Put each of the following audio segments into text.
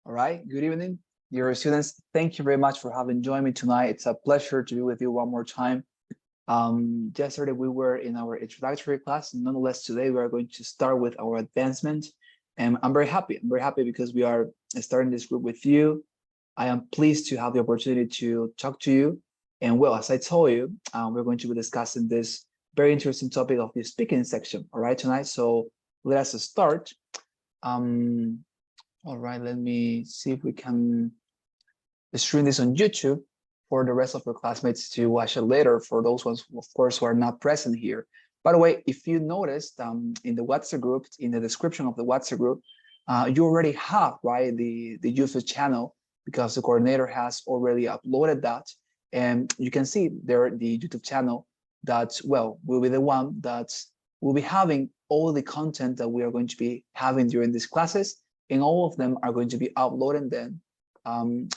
All right, good evening, dear students. Thank you very much for having joined me tonight. It's a pleasure to be with you one more time. Yesterday we were in our introductory class. Nonetheless, today we are going to start with our advancement. And I'm very happy. I'm very happy because we are starting this group with you. I am pleased to have the opportunity to talk to you. And well, as I told you, we're going to be discussing this very interesting topic of the speaking section, all right, tonight. So let us start. Um, all right, let me see if we can stream this on YouTube for the rest of your classmates to watch it later, for those ones, of course, who are not present here. By the way, if you noticed in the WhatsApp group, in the description of the WhatsApp group, you already have, right, the YouTube channel, because the coordinator has already uploaded that. And you can see there the YouTube channel that, well, will be the one that will be having all the content that we are going to be having during these classes, and all of them are going to be uploaded then,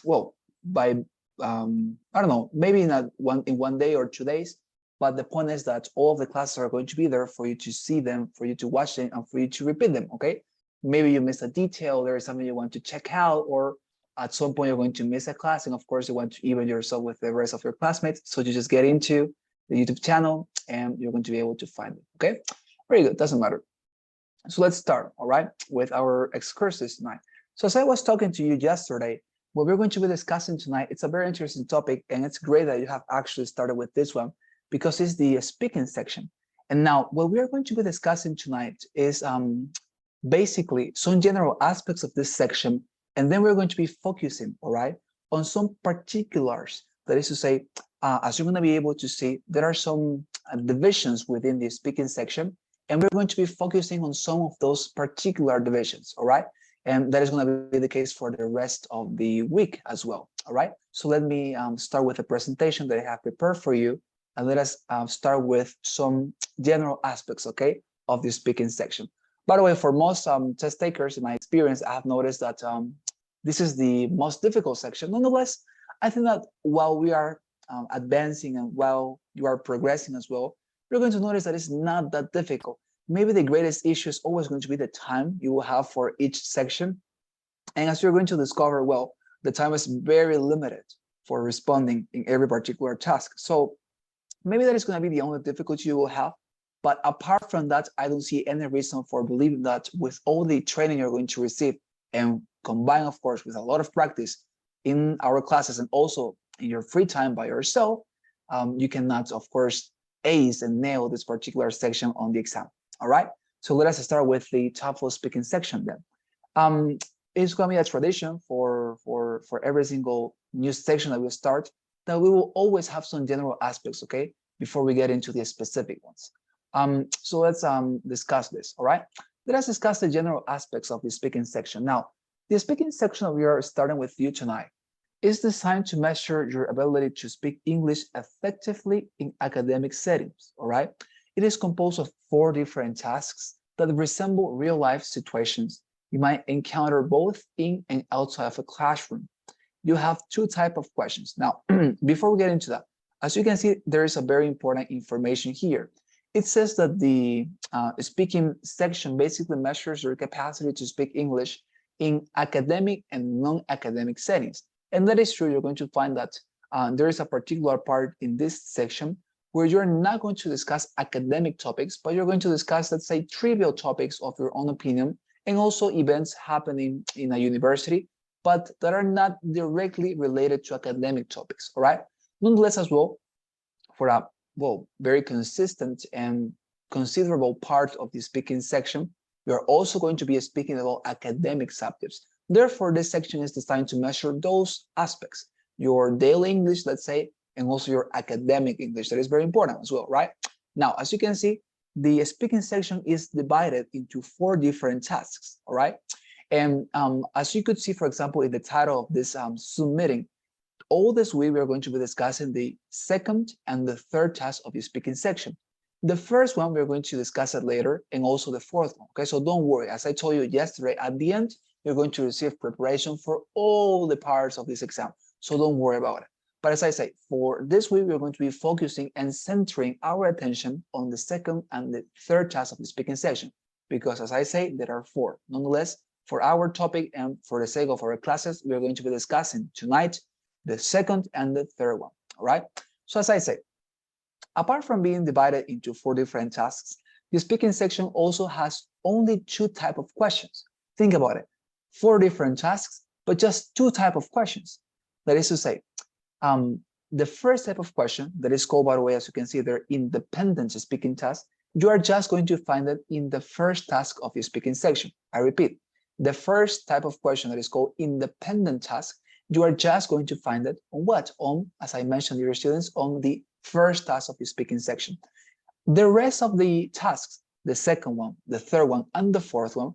well, by I don't know, maybe in one day or 2 days. But the point is that all of the classes are going to be there for you to see them, for you to watch them, and for you to repeat them. Okay, maybe you missed a detail, there is something you want to check out, or at some point you're going to miss a class, and of course you want to even yourself with the rest of your classmates. So you just get into the YouTube channel and you're going to be able to find it. Okay, very good, doesn't matter. So let's start, all right, with our excursus tonight. So as I was talking to you yesterday, what we're going to be discussing tonight, it's a very interesting topic, and it's great that you have actually started with this one, because it's the speaking section. And now what we're going to be discussing tonight is basically some general aspects of this section, and then we're going to be focusing, all right, on some particulars. That is to say, as you're going to be able to see, there are some divisions within the speaking section, and we're going to be focusing on some of those particular divisions, all right? And that is going to be the case for the rest of the week as well, all right? So let me start with a presentation that I have prepared for you, and let us start with some general aspects, okay, of the speaking section. By the way, for most test takers, in my experience, I have noticed that this is the most difficult section. Nonetheless, I think that while we are advancing and while you are progressing as well, you're going to notice that it's not that difficult. Maybe the greatest issue is always going to be the time you will have for each section. And as you're going to discover, well, the time is very limited for responding in every particular task. So maybe that is going to be the only difficulty you will have. But apart from that, I don't see any reason for believing that with all the training you're going to receive, and combined, of course, with a lot of practice in our classes and also in your free time by yourself, you cannot, of course, ace and nail this particular section on the exam. All right, so let us start with the TOEFL speaking section then. It's going to be a tradition for every single new section that we start, that we will always have some general aspects, okay, before we get into the specific ones. So let's discuss this, all right? Let us discuss the general aspects of the speaking section. Now, the speaking section that we are starting with you tonight is designed to measure your ability to speak English effectively in academic settings, all right? It is composed of 4 different tasks that resemble real-life situations you might encounter both in and outside of a classroom. You have 2 types of questions. Now, before we get into that, as you can see, there is a very important information here. It says that the speaking section basically measures your capacity to speak English in academic and non-academic settings. And that is true. You're going to find that there is a particular part in this section where you're not going to discuss academic topics, but you're going to discuss, let's say, trivial topics of your own opinion, and also events happening in a university, but that are not directly related to academic topics, all right? Nonetheless, as well, for a, well, very consistent and considerable part of the speaking section, you're also going to be speaking about academic subjects. Therefore, this section is designed to measure those aspects, your daily English, let's say, and also your academic English. That is very important as well, right? Now, as you can see, the speaking section is divided into 4 different tasks, all right? And as you could see, for example, in the title of this Zoom meeting, all this week we are going to be discussing the second and the third task of the speaking section. The first one, we're going to discuss it later, and also the fourth one, okay? So don't worry. As I told you yesterday, at the end, you're going to receive preparation for all the parts of this exam. So don't worry about it. But as I say, for this week, we're going to be focusing and centering our attention on the second and the third task of the speaking section, because as I say, there are 4. Nonetheless, for our topic and for the sake of our classes, we are going to be discussing tonight the second and the third one. All right. So as I say, apart from being divided into 4 different tasks, the speaking section also has only 2 types of questions. Think about it. 4 different tasks, but just 2 types of questions. That is to say, the first type of question that is called, by the way, as you can see there, independent speaking task, you are just going to find it in the first task of your speaking section. I repeat, the first type of question that is called independent task, you are just going to find it on what? On, as I mentioned, dear students, on the first task of your speaking section. The rest of the tasks, the second one, the third one, and the fourth one,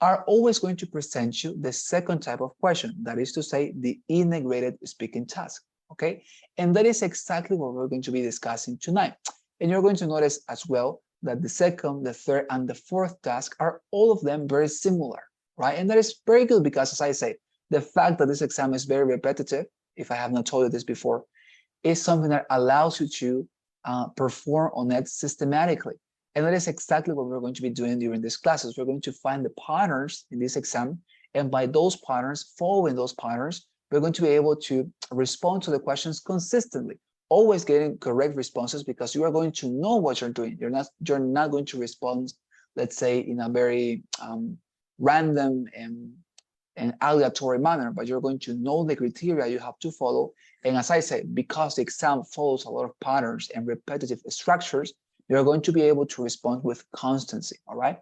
are always going to present you the second type of question, that is to say, the integrated speaking task, okay? And that is exactly what we're going to be discussing tonight. And you're going to notice as well that the second, the third, and the fourth task are all of them very similar, right? And that is very good because, as I say, the fact that this exam is very repetitive, if I have not told you this before, is something that allows you to perform on it systematically. And that is exactly what we're going to be doing during these classes. We're going to find the patterns in this exam, and by those patterns, following those patterns, we're going to be able to respond to the questions consistently, always getting correct responses because you are going to know what you're doing. You're not going to respond, let's say, in a very random and aleatory manner, but you're going to know the criteria you have to follow. And as I said, because the exam follows a lot of patterns and repetitive structures, you're going to be able to respond with constancy. All right,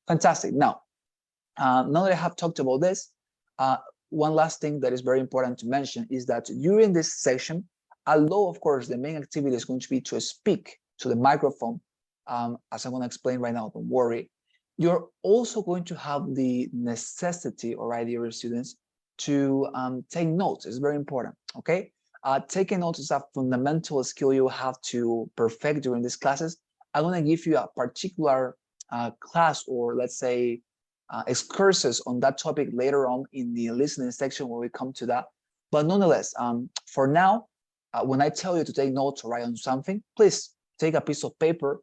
fantastic. Now that I have talked about this, one last thing that is very important to mention is that during this session, although of course the main activity is going to be to speak to the microphone, as I'm going to explain right now, don't worry, you're also going to have the necessity, all right, dear students, to take notes. It's very important, okay? Taking notes is a fundamental skill you have to perfect during these classes. I'm going to give you a particular class, or let's say excursus on that topic later on in the listening section when we come to that. But nonetheless, for now, when I tell you to take notes or write on something, please take a piece of paper,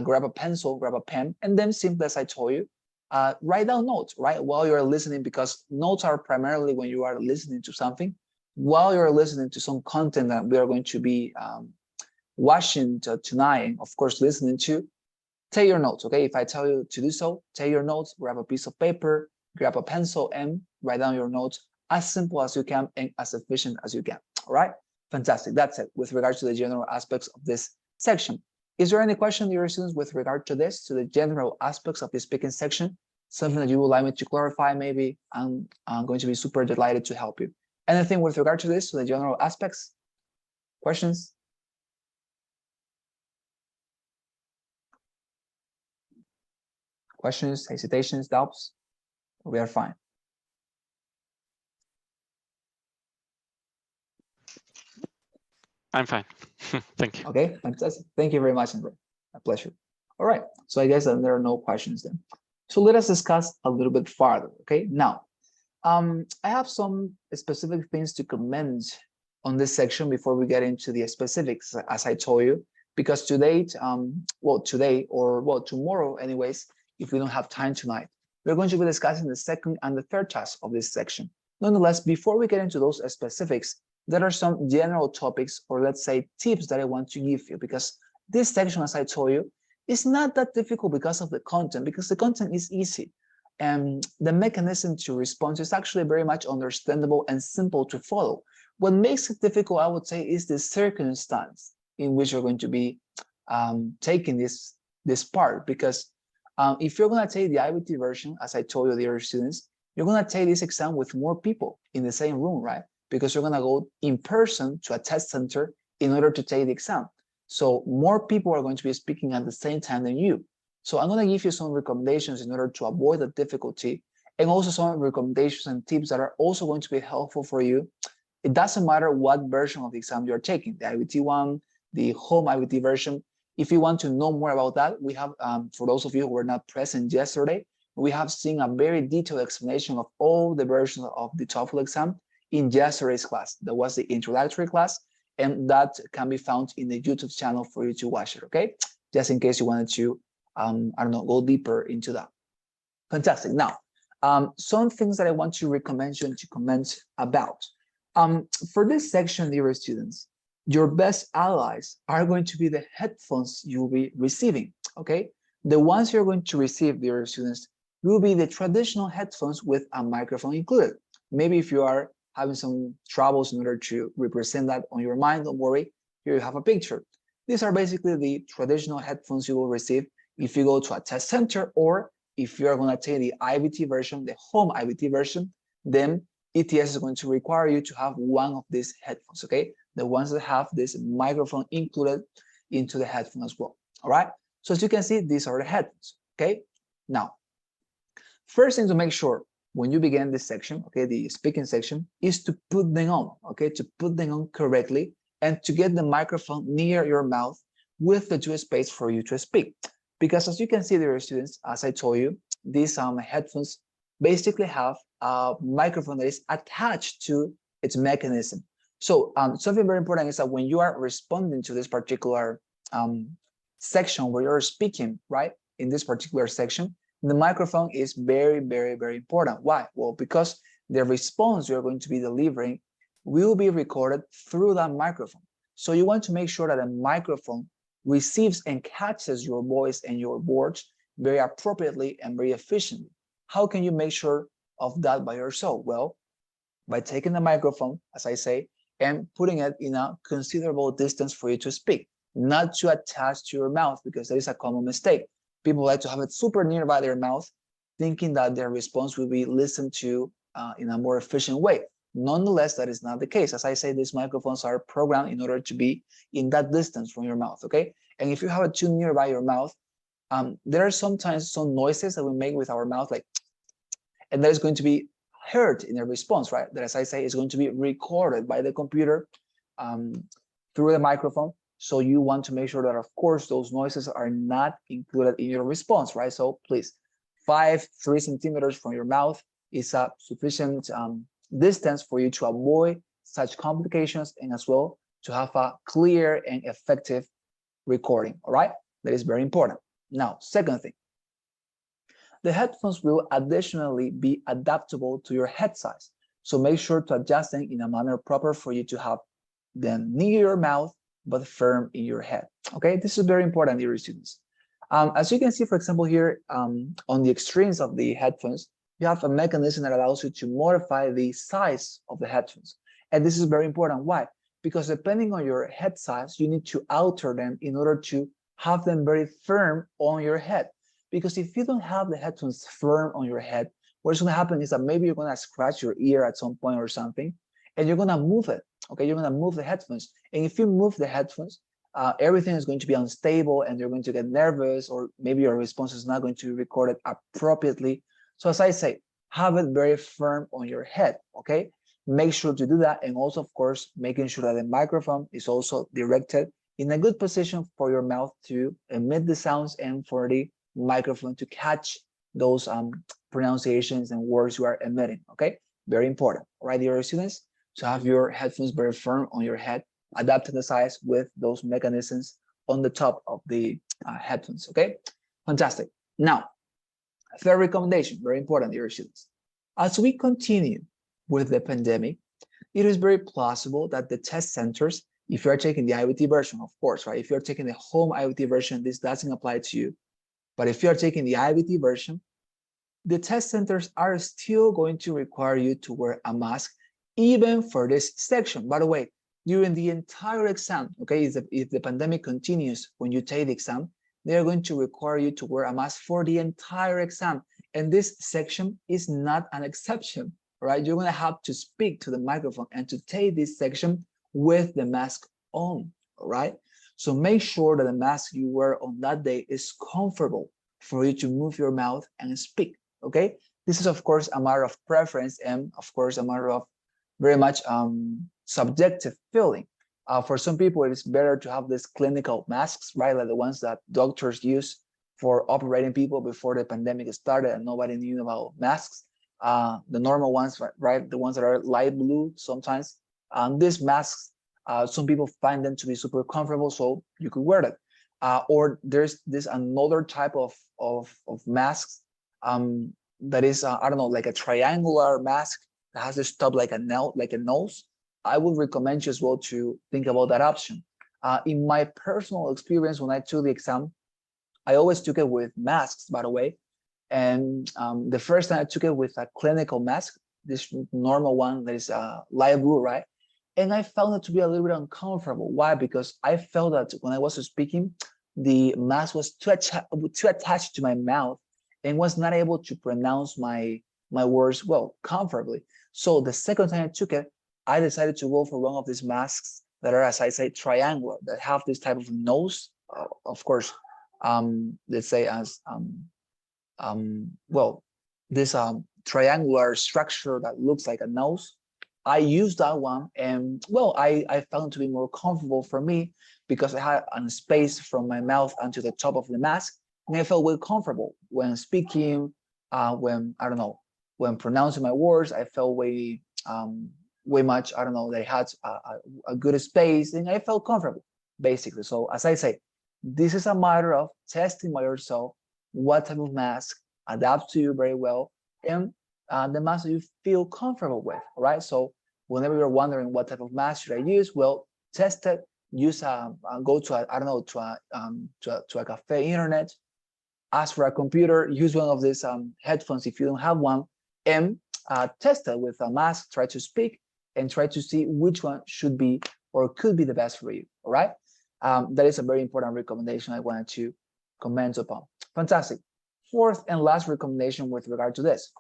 grab a pencil, grab a pen, and then simply as I told you, write down notes, right, while you're listening, because notes are primarily when you are listening to something, while you're listening to some content that we are going to be watching tonight, and of course listening to. Take your notes, okay? If I tell you to do so, take your notes, grab a piece of paper, grab a pencil, and write down your notes as simple as you can and as efficient as you can, all right? Fantastic, that's it with regards to the general aspects of this section. Is there any question, dear students, with regard to this, to the general aspects of the speaking section? Something that you would like me to clarify, maybe? I'm going to be super delighted to help you. Anything with regard to this, to the general aspects? Questions? Questions, hesitations, doubts? We are fine. I'm fine. Thank you. Okay, fantastic. Thank you very much, Andre. A pleasure. All right, so I guess that there are no questions then. So let us discuss a little bit farther, okay? Now, I have some specific things to comment on this section before we get into the specifics, as I told you, because today, tomorrow anyways, if we don't have time tonight, we're going to be discussing the second and the third task of this section. Nonetheless, before we get into those specifics, there are some general topics, or let's say tips, that I want to give you, because this section, as I told you, is not that difficult because of the content, because the content is easy. And the mechanism to respond is actually very much understandable and simple to follow. What makes it difficult, I would say, is the circumstance in which you're going to be taking this part, because if you're going to take the IBT version, as I told you, dear students, you're going to take this exam with more people in the same room, right? Because you're going to go in person to a test center in order to take the exam. So more people are going to be speaking at the same time than you. So I'm going to give you some recommendations in order to avoid the difficulty, and also some recommendations and tips that are also going to be helpful for you. It doesn't matter what version of the exam you're taking, the IBT one, the home IBT version. If you want to know more about that, we have, for those of you who were not present yesterday, we have seen a very detailed explanation of all the versions of the TOEFL exam in yesterday's class. That was the introductory class, and that can be found in the YouTube channel for you to watch it, okay? Just in case you wanted to, I don't know, go deeper into that. Fantastic. Now, Some things that I want to recommend you and to comment about. For this section, dear students, your best allies are going to be the headphones you'll be receiving, okay? The ones you're going to receive, dear students, will be the traditional headphones with a microphone included. Maybe if you are having some troubles in order to represent that on your mind, don't worry, here you have a picture. These are basically the traditional headphones you will receive if you go to a test center, or if you're going to take the IVT version, the home IVT version, then ETS is going to require you to have one of these headphones, okay? The ones that have this microphone included into the headphone as well, all right? So as you can see, these are the headphones, okay? Now, first thing to make sure when you begin this section, okay, the speaking section, is to put them on, okay, to put them on correctly and to get the microphone near your mouth with the due space for you to speak. Because as you can see, dear students, as I told you, these headphones basically have a microphone that is attached to its mechanism. So something very important is that when you are responding to this particular section where you're speaking, right, in this particular section, the microphone is very, very, very important. Why? Well, because the response you're going to be delivering will be recorded through that microphone. So you want to make sure that the microphone receives and catches your voice and your words very appropriately and very efficiently. How can you make sure of that by yourself? Well, by taking the microphone, as I say, and putting it in a considerable distance for you to speak, not to attach to your mouth, because that is a common mistake. People like to have it super nearby their mouth, thinking that their response will be listened to in a more efficient way. Nonetheless, that is not the case. As I say, these microphones are programmed in order to be in that distance from your mouth, okay? And if you have it too nearby your mouth, there are sometimes some noises that we make with our mouth, like, and that is going to be heard in a response, right? That, as I say, is going to be recorded by the computer through the microphone. So you want to make sure that, of course, those noises are not included in your response, right? So please, 3 centimeters from your mouth is a sufficient distance for you to avoid such complications, and as well to have a clear and effective recording, all right? That is very important. Now, second thing, the headphones will additionally be adaptable to your head size. So make sure to adjust them in a manner proper for you to have them near your mouth, but firm in your head. Okay, this is very important, dear students. As you can see, for example, here on the extremes of the headphones, you have a mechanism that allows you to modify the size of the headphones. And this is very important. Why? Because depending on your head size, you need to alter them in order to have them very firm on your head. Because if you don't have the headphones firm on your head, what's going to happen is that maybe you're going to scratch your ear at some point or something, and you're going to move it. Okay, you're going to move the headphones. And if you move the headphones, everything is going to be unstable and you're going to get nervous, or maybe your response is not going to be recorded appropriately. So as I say, have it very firm on your head, okay? Make sure to do that. And also, of course, making sure that the microphone is also directed in a good position for your mouth to emit the sounds and for the microphone to catch those pronunciations and words you are emitting, okay? Very important, all right, dear students? So have your headphones very firm on your head, adapted the size with those mechanisms on the top of the headphones, okay? Fantastic. Now, third recommendation, very important, dear students. As we continue with the pandemic, it is very plausible that the test centers, if you're taking the IVT version, of course, right? If you're taking the home IVT version, this doesn't apply to you. But if you're taking the IVT version, the test centers are still going to require you to wear a mask, even for this section. By the way, during the entire exam, okay, if the pandemic continues when you take the exam, they're going to require you to wear a mask for the entire exam. And this section is not an exception, right? You're going to have to speak to the microphone and to take this section with the mask on, all right? So make sure that the mask you wear on that day is comfortable for you to move your mouth and speak, okay? This is, of course, a matter of preference and, of course, a matter of very much subjective feeling. For some people, it is better to have these clinical masks, right? Like the ones that doctors use for operating people before the pandemic started and nobody knew about masks. The normal ones, right? The ones that are light blue sometimes. These masks, some people find them to be super comfortable, so you could wear them. Or there's this another type of masks that is, I don't know, like a triangular mask that has this top like a nose, I would recommend you as well to think about that option. In my personal experience, when I took the exam, I always took it with masks, by the way. And the first time I took it with a clinical mask, this normal one that is light blue, right? And I found it to be a little bit uncomfortable. Why? Because I felt that when I was speaking, the mask was too attached to my mouth and was not able to pronounce my words well, comfortably. So the second time I took it, I decided to go for one of these masks that are, as I say, triangular, that have this type of nose, of course, let's say as well, this triangular structure that looks like a nose. I used that one, and well, I found it to be more comfortable for me because I had a space from my mouth onto the top of the mask, and I felt way comfortable when speaking, when I don't know, when pronouncing my words. I felt way much, I don't know, they had a good space, and I felt comfortable basically. So as I say, this is a matter of testing by yourself what type of mask adapts to you very well, and the mask that you feel comfortable with. All right. So whenever you're wondering what type of mask should I use, well, test it. Use go to I don't know, to a cafe internet, ask for a computer, use one of these headphones if you don't have one, and test it with a mask. Try to speak and try to see which one should be or could be the best for you. All right. That is a very important recommendation I wanted to comment upon. Fantastic. Fourth and last recommendation with regard to this.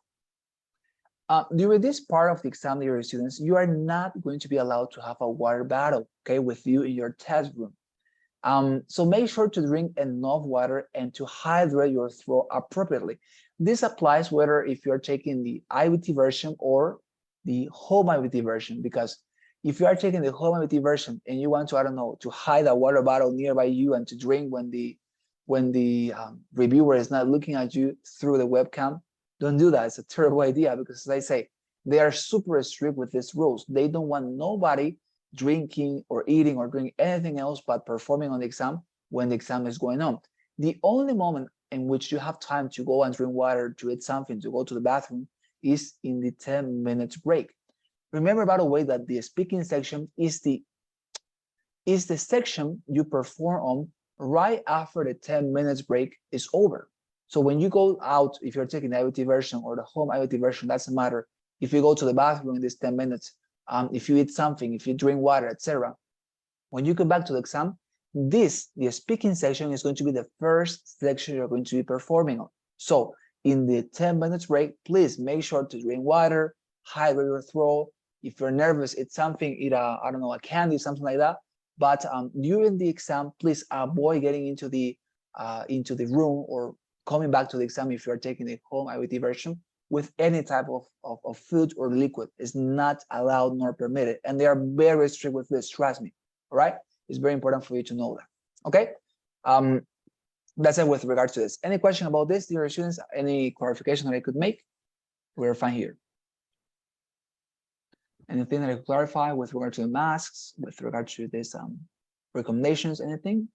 During this part of the exam, dear students, you are not going to be allowed to have a water bottle, okay, with you in your test room. So make sure to drink enough water and to hydrate your throat appropriately. This applies whether if you're taking the IVT version or the home IVT version, because if you are taking the home IVT version and you want to, I don't know, to hide a water bottle nearby you and to drink when the reviewer is not looking at you through the webcam, don't do that. It's a terrible idea because, as I say, they are super strict with these rules. They don't want nobody drinking or eating or doing anything else but performing on the exam when the exam is going on. The only moment in which you have time to go and drink water, to eat something, to go to the bathroom is in the 10 minutes break. Remember, by the way, that the speaking section is the section you perform on right after the 10 minutes break is over. So when you go out, if you're taking the IVT version or the home IVT version, doesn't matter. If you go to the bathroom in these 10 minutes, if you eat something, if you drink water, etc., when you come back to the exam, the speaking section is going to be the first section you're going to be performing on. So in the 10 minutes break, please make sure to drink water, hydrate your throat. If you're nervous, eat something, eat I don't know, a candy, something like that. But during the exam, please avoid getting into the room or coming back to the exam if you're taking the home IVT version with any type of food or liquid. Is not allowed nor permitted. And they are very strict with this, trust me. All right? It's very important for you to know that. Okay? That's it with regard to this. Any question about this, dear students? Any clarification that I could make? We're fine here. Anything that I could clarify with regard to the masks, with regard to this recommendations, anything?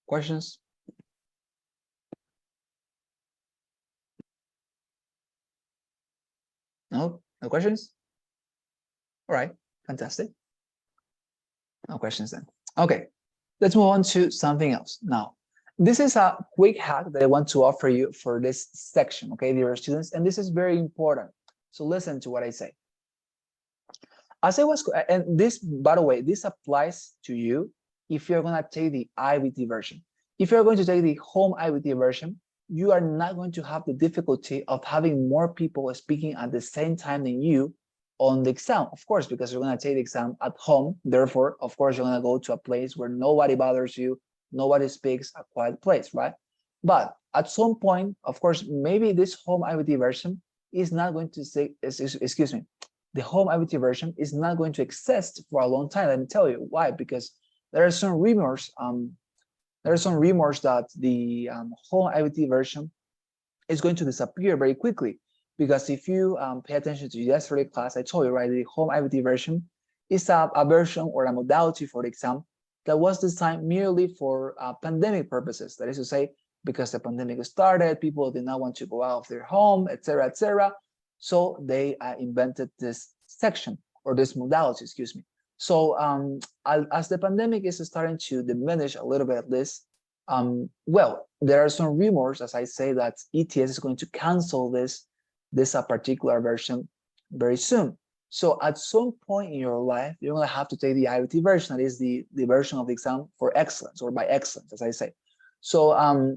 Questions? No? No questions? All right, fantastic. No questions then. Okay, let's move on to something else. Now, this is a quick hack that I want to offer you for this section, okay, dear students, and this is very important. So listen to what I say. As I was, and this, by the way, this applies to you if you're going to take the IVT version. If you're going to take the home IVT version, you are not going to have the difficulty of having more people speaking at the same time than you on the exam, of course, because you're going to take the exam at home. Therefore, of course, you're going to go to a place where nobody bothers you, nobody speaks, a quiet place, right? But at some point, of course, maybe this home IVT version is not going to say, excuse me, the home IVT version is not going to exist for a long time. Let me tell you why. Because there are some rumors. There are some rumors that the home IVT version is going to disappear very quickly. Because if you pay attention to yesterday's class, I told you, right, the home IVT version is a version or a modality for the exam that was designed merely for pandemic purposes. That is to say, because the pandemic started, people did not want to go out of their home, etc., etc. So they invented this section, or this modality, excuse me. So as the pandemic is starting to diminish a little bit, at least, well, there are some rumors, as I say, that ETS is going to cancel this particular version very soon. So at some point in your life, you're going to have to take the IBT version. That is the version of the exam for excellence, or by excellence, as I say. So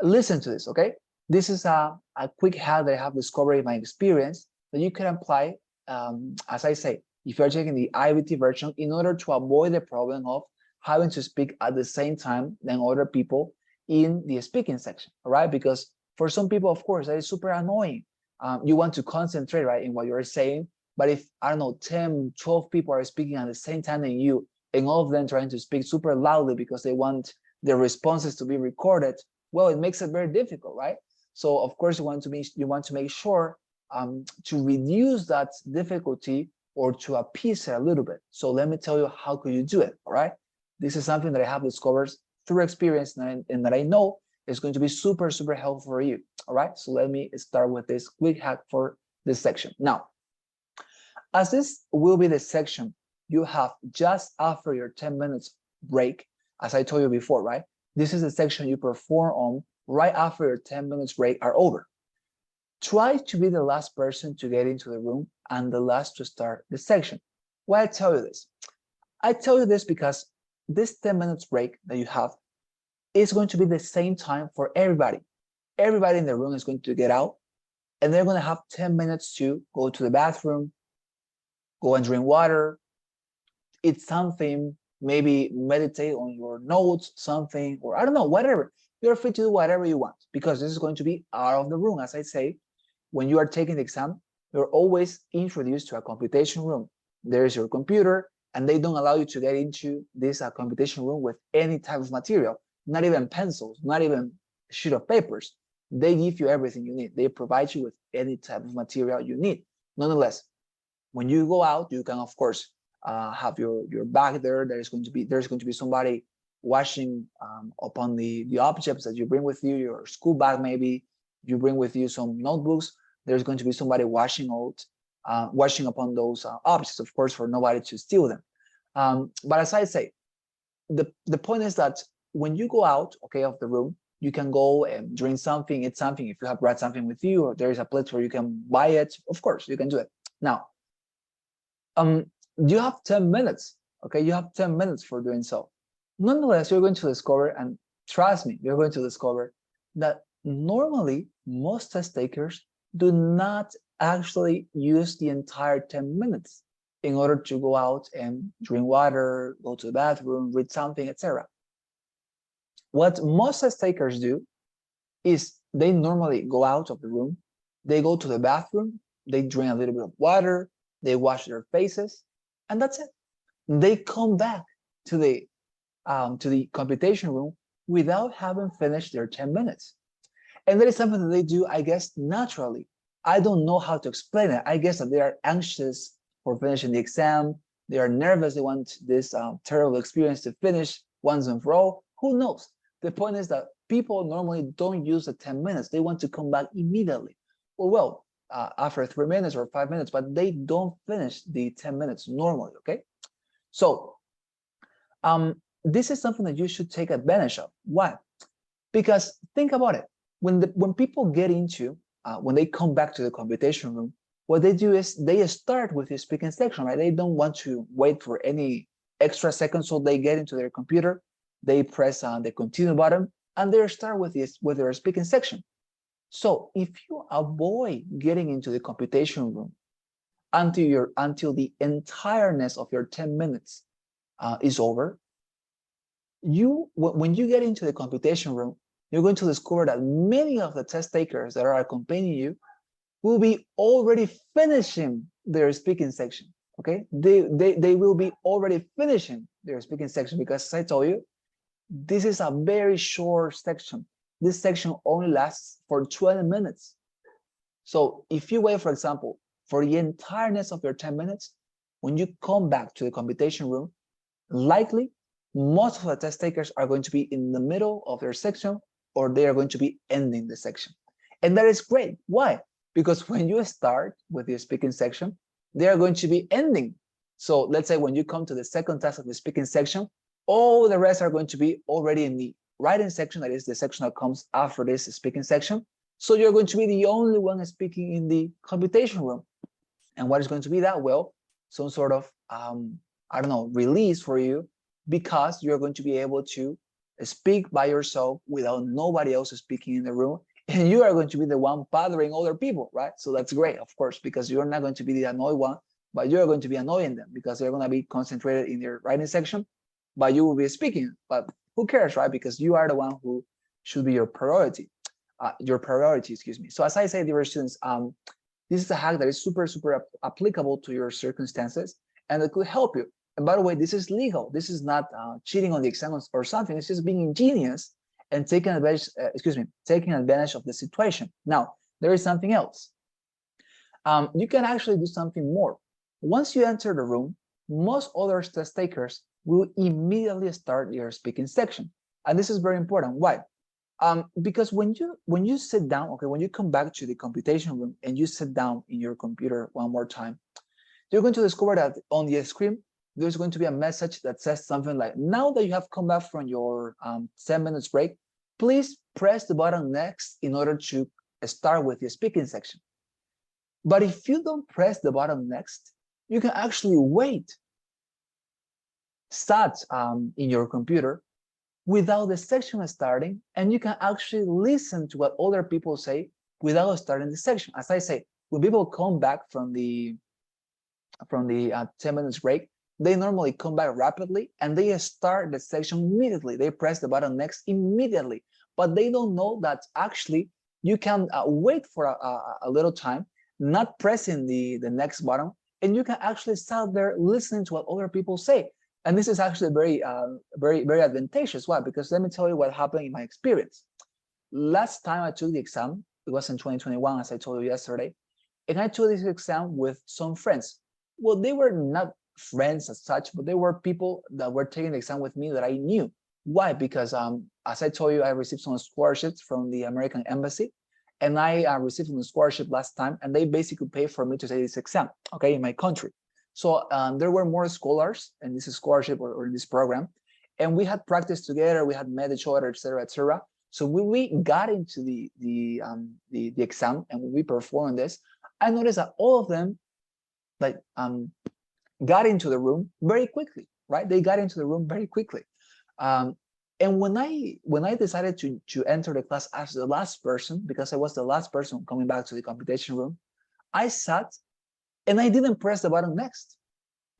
listen to this, okay? This is a quick hack that I have discovered in my experience that you can apply, as I say, if you're taking the IBT version, in order to avoid the problem of having to speak at the same time than other people in the speaking section, all right? Because for some people, of course, that is super annoying. You want to concentrate, right, in what you're saying, but if, I don't know, 10, 12 people are speaking at the same time than you, and all of them trying to speak super loudly because they want their responses to be recorded, well, it makes it very difficult, right? So of course you want to make sure to reduce that difficulty, or to appease it a little bit. So let me tell you how could you do it, all right? This is something that I have discovered through experience, and that I know is going to be super, super helpful for you, all right? So let me start with this quick hack for this section. Now, as this will be the section you have just after your 10 minutes break, as I told you before, right? This is the section you perform on right after your 10 minutes break are over. Try to be the last person to get into the room and the last to start the section. Why I tell you this? I tell you this because this 10 minutes break that you have is going to be the same time for everybody. Everybody in the room is going to get out, and they're going to have 10 minutes to go to the bathroom, go and drink water, eat something, maybe meditate on your notes, something, or I don't know, whatever. You're free to do whatever you want, because this is going to be out of the room. As I say, when you are taking the exam, you're always introduced to a computation room. There's your computer, and they don't allow you to get into this computation room with any type of material, not even pencils, not even a sheet of papers. They give you everything you need. They provide you with any type of material you need. Nonetheless, when you go out, you can, of course, have your bag there. There's going to be somebody washing upon the objects that you bring with you, your school bag maybe. You bring with you some notebooks. There's going to be somebody washing upon those objects, of course, for nobody to steal them. But as I say, the point is that when you go out, okay, of the room, you can go and drink something, eat something. If you have brought something with you, or there is a place where you can buy it, of course, you can do it. Now, you have 10 minutes, okay? You have 10 minutes for doing so. Nonetheless, you're going to discover, and trust me, you're going to discover that normally most test takers do not actually use the entire 10 minutes in order to go out and drink water, go to the bathroom, read something, etc. What most test takers do is they normally go out of the room, they go to the bathroom, they drink a little bit of water, they wash their faces, and that's it. They come back to the computation room without having finished their 10 minutes. And that is something that they do, I guess, naturally. I don't know how to explain it. I guess that they are anxious for finishing the exam. They are nervous. They want this terrible experience to finish once and for all. Who knows? The point is that people normally don't use the 10 minutes. They want to come back immediately. Or well, after 3 minutes or 5 minutes, but they don't finish the 10 minutes normally, okay? So this is something that you should take advantage of. Why? Because think about it. When people get into, when they come back to the computation room, what they do is they start with the speaking section, right? They don't want to wait for any extra seconds, so they get into their computer, they press on the continue button, and they start with their speaking section. So if you avoid getting into the computation room until the entireness of your 10 minutes is over, when you get into the computation room, you're going to discover that many of the test takers that are accompanying you will be already finishing their speaking section. Okay, they will be already finishing their speaking section, because as I told you, this is a very short section. This section only lasts for 20 minutes. So if you wait, for example, for the entireness of your 10 minutes, when you come back to the computation room, likely most of the test takers are going to be in the middle of their section, or they are going to be ending the section. And that is great. Why? Because when you start with your speaking section, they are going to be ending. So let's say when you come to the second task of the speaking section, all the rest are going to be already in the writing section, that is the section that comes after this speaking section. So you're going to be the only one speaking in the computation room. And what is going to be that? Well, some sort of, I don't know, release for you, because you're going to be able to speak by yourself without nobody else speaking in the room. And you are going to be the one bothering other people, right? So that's great, of course, because you're not going to be the annoyed one, but you're going to be annoying them because they're going to be concentrated in their writing section, but you will be speaking. But who cares, right? Because you are the one who should be your priority, excuse me. So as I say, dear students, this is a hack that is super, super applicable to your circumstances, and it could help you. And by the way, this is legal. This is not cheating on the exam or something. It's just being ingenious and taking advantage, taking advantage of the situation. Now, there is something else. You can actually do something more. Once you enter the room, most other test takers will immediately start your speaking section. And this is very important. Why? Because when you sit down, okay, when you come back to the computation room and you sit down in your computer one more time, you're going to discover that on the screen, there's going to be a message that says something like, now that you have come back from your 10 minutes break, please press the button next in order to start with your speaking section. But if you don't press the button next, you can actually wait, start in your computer without the section starting, and you can actually listen to what other people say without starting the section. As I say, when people come back from the 10 minutes break, they normally come back rapidly and they start the section immediately. They press the button next immediately, but they don't know that actually you can wait for a little time, not pressing the next button, and you can actually sit there listening to what other people say. And this is actually very, very advantageous. Why? Because let me tell you what happened in my experience. Last time I took the exam, it was in 2021, as I told you yesterday, and I took this exam with some friends. Well, they were not friends as such, but they were people that were taking the exam with me that I knew. Why? Because as I told you, I received some scholarships from the American Embassy, and I received a scholarship last time, and they basically paid for me to take this exam, okay, in my country. So there were more scholars in this scholarship or in this program, and we had practiced together, we had met each other, etc., etc. So when we got into the exam and when we performed this, I noticed that all of them like got into the room very quickly, right? They got into the room very quickly. And when I decided to enter the class as the last person, because I was the last person coming back to the computation room, I sat and I didn't press the button next.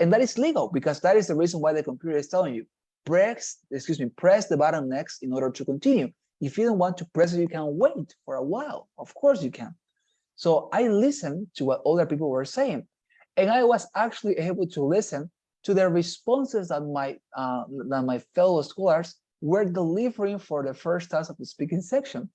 And that is legal, because that is the reason why the computer is telling you, press the button next in order to continue. If you don't want to press it, you can wait for a while. Of course you can. So I listened to what other people were saying, and I was actually able to listen to the responses that my fellow scholars were delivering for the first task of the speaking section.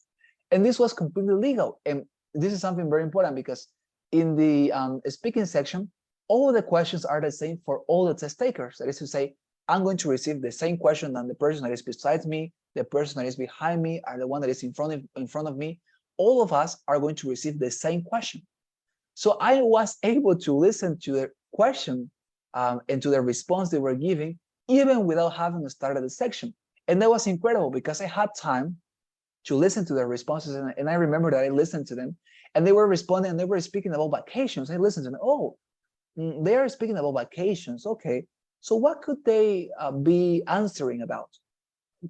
And this was completely legal. And this is something very important, because in the speaking section, all of the questions are the same for all the test takers. That is to say, I'm going to receive the same question than the person that is beside me, the person that is behind me, or the one that is in front of me. All of us are going to receive the same question. So I was able to listen to the question and to the response they were giving, even without having started the section. And that was incredible, because I had time to listen to their responses. And I remember that I listened to them, and they were responding, and they were speaking about vacations. I listened to them. Oh, they are speaking about vacations. Okay. So what could they be answering about?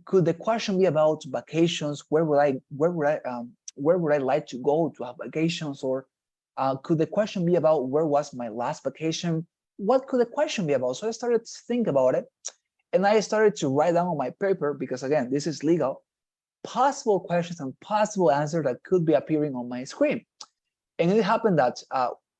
Could the question be about vacations? Where would I like to go to have vacations? Or could the question be about where was my last vacation? What could the question be about? So I started to think about it, and I started to write down on my paper, because again, this is legal, possible questions and possible answers that could be appearing on my screen. And it happened that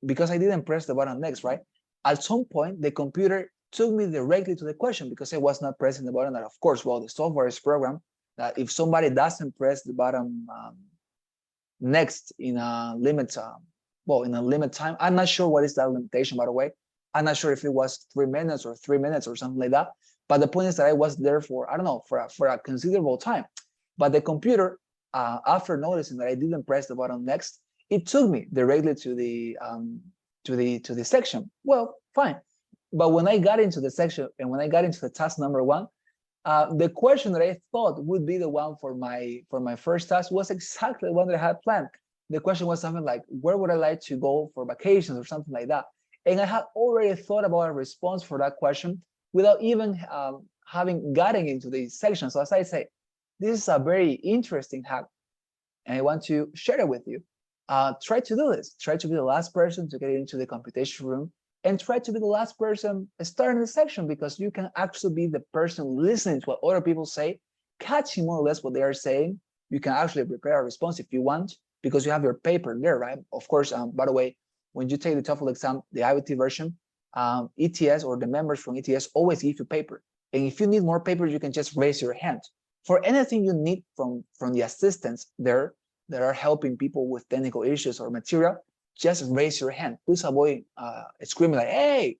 because I didn't press the button next, right? At some point, the computer took me directly to the question, because I was not pressing the button. That, of course, well, the software is programmed that if somebody doesn't press the button next in a limit, in a limit time, I'm not sure what is that limitation, by the way. I'm not sure if it was 3 minutes or 3 minutes or something like that. But the point is that I was there for, I don't know, for a considerable time. But the computer after noticing that I didn't press the button next, it took me directly to the section. Well, fine. But when I got into the section and when I got into the task number 1, the question that I thought would be the one for my first task was exactly the one that I had planned. The question was something like, where would I like to go for vacations or something like that? And I had already thought about a response for that question without even having gotten into the section. So as I say, this is a very interesting hack, and I want to share it with you. Try to do this. Try to be the last person to get into the computation room, and try to be the last person starting the section, because you can actually be the person listening to what other people say, catching more or less what they are saying. You can actually prepare a response if you want, because you have your paper there, right? Of course, by the way, when you take the TOEFL exam, the IoT version, ETS or the members from ETS always give you paper. And if you need more paper, you can just raise your hand. For anything you need from the assistants there that are helping people with technical issues or material, just raise your hand. Please avoid screaming like, hey.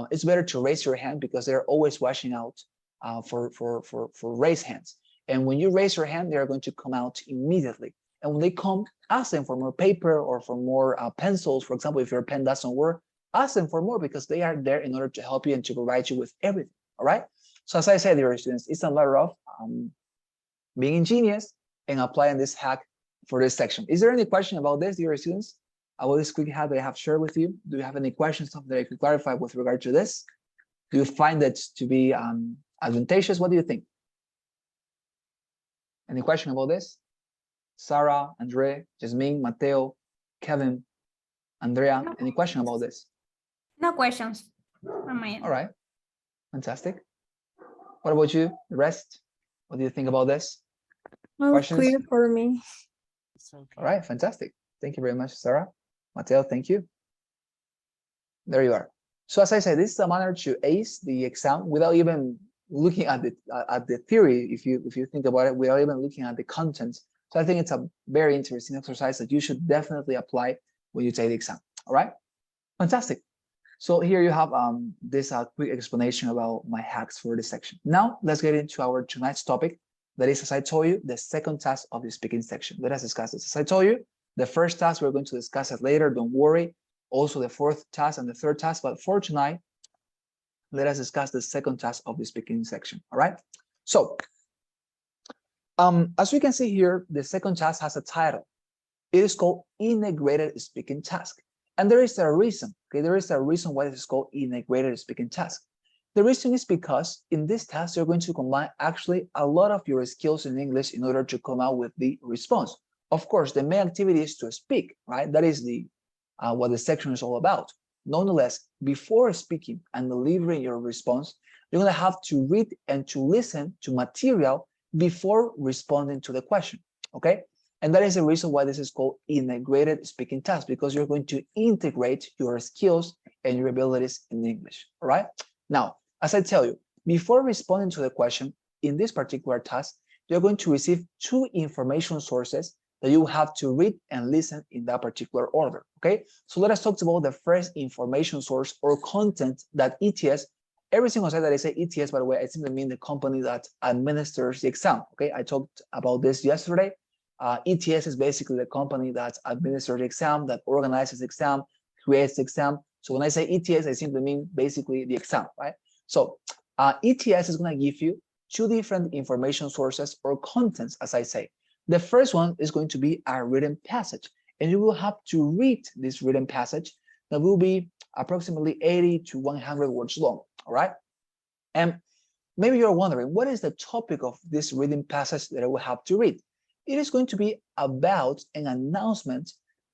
It's better to raise your hand, because they're always watching out for raised hands. And when you raise your hand, they're going to come out immediately. And when they come, ask them for more paper or for more pencils. For example, if your pen doesn't work, ask them for more, because they are there in order to help you and to provide you with everything. All right. So as I said, dear students, it's a matter of being ingenious and applying this hack for this section. Is there any question about this, dear students? About this quick hack that I have shared with you? Do you have any questions, something that I could clarify with regard to this? Do you find it to be advantageous? What do you think? Any question about this? Sarah, Andre, Jasmine, Mateo, Kevin, Andrea, any question about this? No questions on my end. All right, fantastic. What about you, the rest? What do you think about this? Well, Questions? clear for me. Okay. All right, fantastic. Thank you very much, Sarah. Mateo, thank you. There you are. So as I said, this is a manner to ace the exam without even looking at the theory, if you think about it, without even looking at the content. So I think it's a very interesting exercise that you should definitely apply when you take the exam. All right, fantastic. So here you have this quick explanation about my hacks for this section. Now let's get into our tonight's topic. That is, as I told you, the second task of the speaking section. Let us discuss this. As I told you, the first task we're going to discuss it later. Don't worry. Also the fourth task and the third task. But for tonight, let us discuss the second task of the speaking section. All right. So as we can see here, the second task has a title. It is called integrated speaking task. And there is a reason. Okay, there is a reason why this is called integrated speaking task. The reason is because in this task, you're going to combine actually a lot of your skills in English in order to come out with the response. Of course, the main activity is to speak, right? That is the what the section is all about. Nonetheless, before speaking and delivering your response, you're going to have to read and to listen to material before responding to the question, okay? And that is the reason why this is called integrated speaking task, because you're going to integrate your skills and your abilities in English, all right? Now, as I tell you, before responding to the question, in this particular task, you're going to receive two information sources that you have to read and listen in that particular order, okay? So let us talk about the first information source or content that ETS, every single time that I say ETS, by the way, I simply mean the company that administers the exam, okay? I talked about this yesterday. ETS is basically the company that administers the exam, that organizes the exam, creates the exam. So when I say ETS, I simply mean basically the exam, right? So ETS is going to give you two different information sources or contents, as I say. The first one is going to be a written passage, and you will have to read this written passage that will be approximately 80 to 100 words long, all right? And maybe you're wondering, what is the topic of this reading passage that I will have to read? It is going to be about an announcement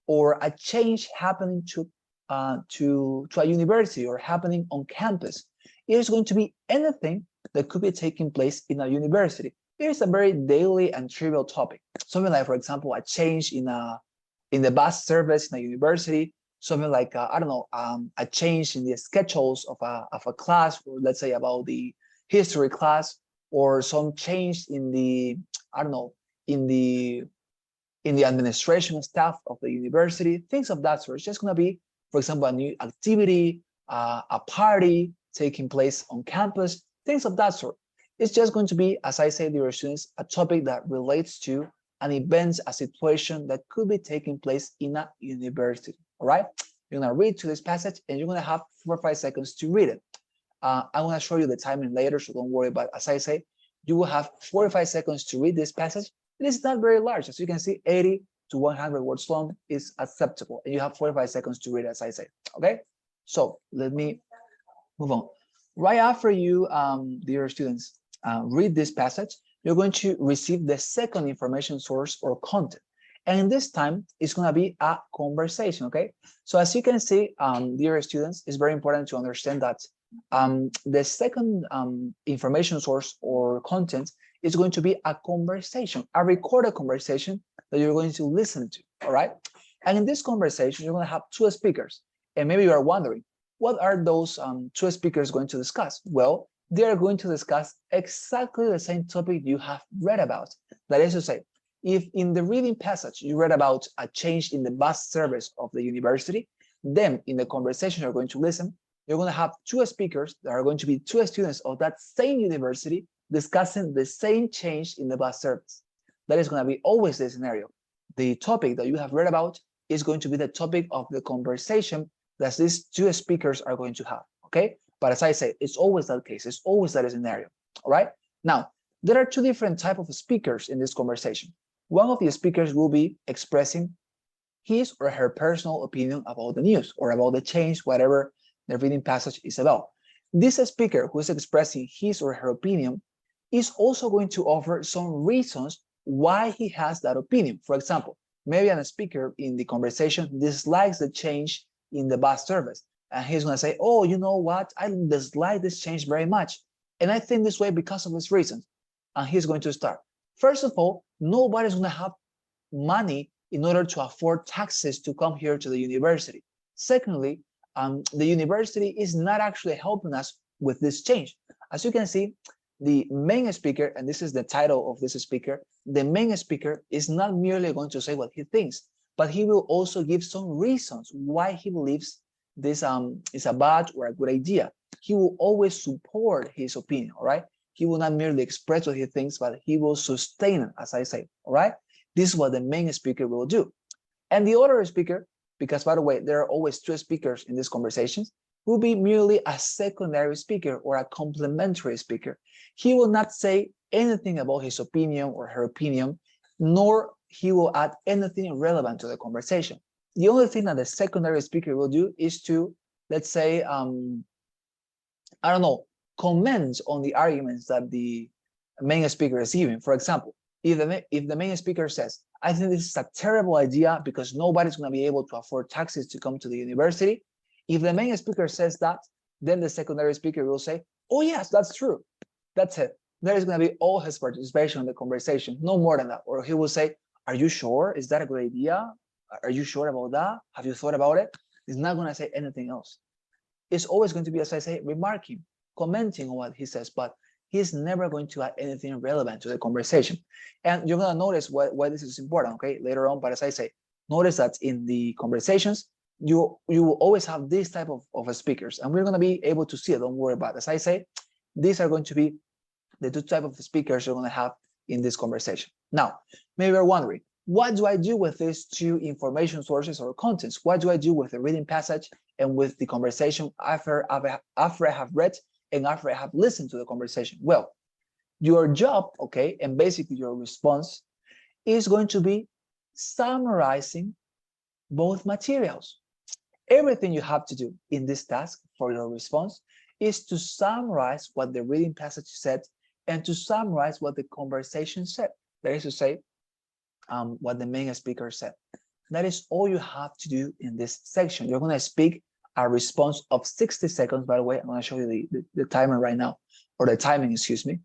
or a change happening to a university or happening on campus. It is going to be anything that could be taking place in a university. It is a very daily and trivial topic. Something like, for example, a change in the bus service in a university. Something like I don't know, a change in the schedules of a class, or let's say about the history class, or some change in the I don't know, in the administration staff of the university, things of that sort. It's just going to be, for example, a new activity, a party taking place on campus, things of that sort. It's just going to be, as I say, dear students, a topic that relates to an event, a situation that could be taking place in a university. All right, you're gonna read to this passage and you're gonna have 4 or 5 seconds to read it. I'm gonna show you the timing later, so don't worry. But as I say, you will have 45 seconds to read this passage. It is not very large, as you can see, 80 to 100 words long is acceptable, and you have 45 seconds to read, as I say. Okay, so let me move on. Right after you, dear students, read this passage, you're going to receive the second information source or content. And this time, it's going to be a conversation, okay? So as you can see, dear students, it's very important to understand that the second information source or content is going to be a conversation, a recorded conversation that you're going to listen to, all right? And in this conversation, you're going to have two speakers. And maybe you are wondering, what are those two speakers going to discuss? Well, they are going to discuss exactly the same topic you have read about. That is to say, if in the reading passage you read about a change in the bus service of the university, then in the conversation you're going to listen, you're going to have two speakers that are going to be two students of that same university discussing the same change in the bus service. That is going to be always the scenario. The topic that you have read about is going to be the topic of the conversation that these two speakers are going to have, okay? But as I say, it's always that case. It's always that scenario, all right? Now, there are two different types of speakers in this conversation. One of the speakers will be expressing his or her personal opinion about the news or about the change, whatever the reading passage is about. This speaker who is expressing his or her opinion is also going to offer some reasons why he has that opinion. For example, maybe a speaker in the conversation dislikes the change in the bus service. And he's going to say, oh, you know what? I dislike this change very much. And I think this way because of this reason. And he's going to start. First of all, nobody's going to have money in order to afford taxes to come here to the university. Secondly, the university is not actually helping us with this change. As you can see, the main speaker, and this is the title of this speaker, the main speaker is not merely going to say what he thinks, but he will also give some reasons why he believes this is a bad or a good idea. He will always support his opinion, all right? He will not merely express what he thinks, but he will sustain it, as I say, all right? This is what the main speaker will do. And the other speaker, because by the way, there are always two speakers in these conversations, will be merely a secondary speaker or a complementary speaker. He will not say anything about his opinion or her opinion, nor he will add anything relevant to the conversation. The only thing that the secondary speaker will do is to, let's say, I don't know, comment on the arguments that the main speaker is giving. For example, if the main speaker says, I think this is a terrible idea because nobody's going to be able to afford taxes to come to the university. If the main speaker says that, then the secondary speaker will say, oh yes, that's true. That's it. There is going to be all his participation in the conversation, no more than that. Or he will say, are you sure? Is that a good idea? Are you sure about that? Have you thought about it? He's not going to say anything else. It's always going to be, as I say, remarking, commenting on what he says, but he's never going to add anything relevant to the conversation. And you're going to notice why this is important, okay, later on. But as I say, notice that in the conversations, you will always have this type of speakers, and we're going to be able to see it. Don't worry about it. As I say, these are going to be the two type of speakers you're going to have in this conversation. Now, maybe you're wondering, what do I do with these two information sources or contents? What do I do with the reading passage and with the conversation after I have read and after I have listened to the conversation? Well, your job, okay, and basically your response is going to be summarizing both materials. Everything you have to do in this task for your response is to summarize what the reading passage said and to summarize what the conversation said. That is to say, what the main speaker said. That is all you have to do in this section. You're going to speak a response of 60 seconds. By the way, I'm going to show you the timer right now, or the timing, excuse me.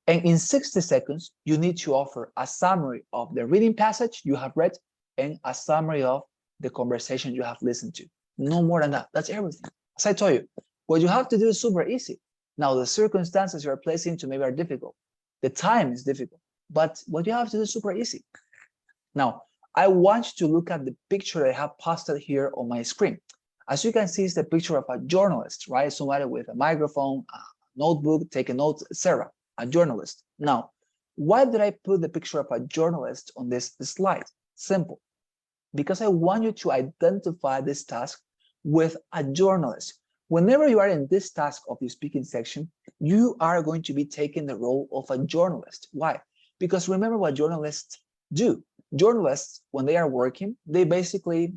And in 60 seconds, you need to offer a summary of the reading passage you have read and a summary of the conversation you have listened to. No more than that. That's everything. As I told you, what you have to do is super easy. Now, the circumstances you are placed into maybe are difficult. The time is difficult, but what you have to do is super easy. Now, I want you to look at the picture I have posted here on my screen. As you can see, it's the picture of a journalist, right? Somebody with a microphone, a notebook, taking notes, etc. A journalist. Now, Why did I put the picture of a journalist on this slide? Simple. Because I want you to identify this task with a journalist. Whenever you are in this task of the speaking section, you are going to be taking the role of a journalist. Why? Because remember what journalists do. Journalists, when they are working, they basically